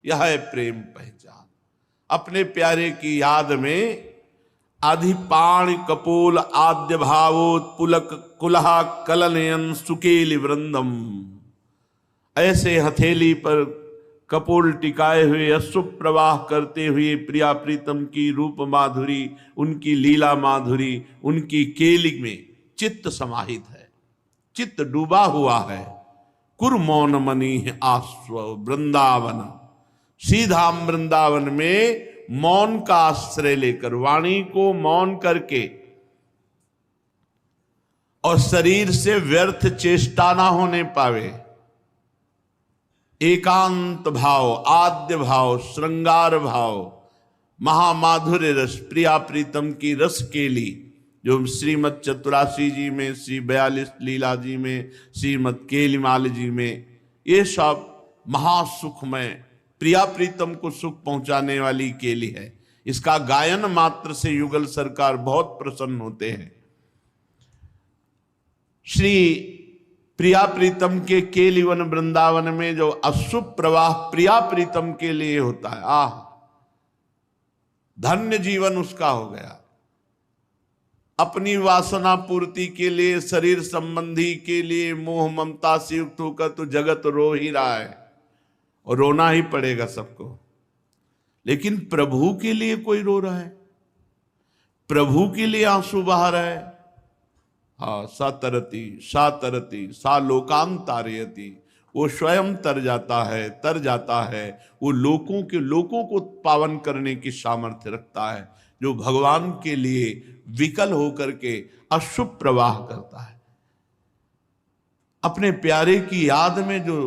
यह है प्रेम पहचान। अपने प्यारे की याद में आधिपाण कपोल आद्य भावोत्पुलक कुलहा कलनयन सुकेली वृंदम, ऐसे हथेली पर कपोल टिकाए हुए अश्रु प्रवाह करते हुए प्रिया प्रीतम की रूप माधुरी, उनकी लीला माधुरी, उनकी केली में चित्त समाहित है, चित्त डूबा हुआ है। कुर मौन मनी आस्व वृंदावन, सीधा वृंदावन में मौन का आश्रय लेकर, वाणी को मौन करके और शरीर से व्यर्थ चेष्टा ना होने पावे, एकांत भाव, आद्य भाव, श्रृंगार भाव, महामाधुर्य रस, प्रिया प्रीतम की रस केली जो श्रीमद चतुरासी जी में, श्री 42 लीला जी में, श्रीमद केलीमाल जी में, ये सब महासुखमय प्रिया प्रीतम को सुख पहुंचाने वाली केली है। इसका गायन मात्र से युगल सरकार बहुत प्रसन्न होते हैं। श्री प्रिया प्रीतम के केलीवन वृंदावन में जो अशुभ प्रवाह प्रिया प्रीतम के लिए होता है, आह धन्य जीवन उसका हो गया। अपनी वासना पूर्ति के लिए, शरीर संबंधी के लिए मोह ममता से युक्त होकर तो जगत रो ही रहा है और रोना ही पड़ेगा सबको, लेकिन प्रभु के लिए कोई रो रहा है, प्रभु के लिए आंसू बहा रहा है। हाँ, सा तरती सा लोकाम तारयति, वो स्वयं तर जाता है, वो लोकों को पावन करने की सामर्थ्य रखता है, जो भगवान के लिए विकल होकर के अशुभ प्रवाह करता है। अपने प्यारे की याद में जो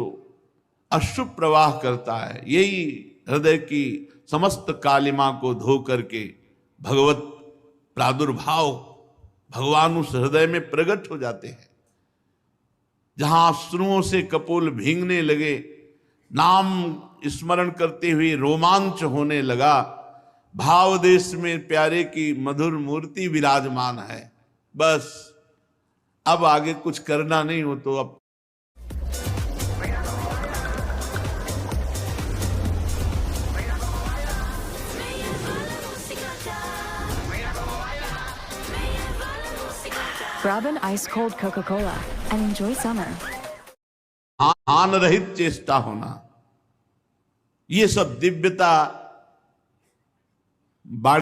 अशुभ प्रवाह करता है, यही हृदय की समस्त कालिमा को धो करके भगवत प्रादुर्भाव, भगवान उस हृदय में प्रकट हो जाते हैं। जहां अश्रुओं से कपोल भींगने लगे, नाम स्मरण करते हुए रोमांच होने लगा, भाव देश में प्यारे की मधुर मूर्ति विराजमान है। बस अब आगे कुछ करना नहीं हो तो अब Grab an ice cold Coca-Cola and enjoy summer. आन रहित चेष्टा होना, ये सब दिव्यता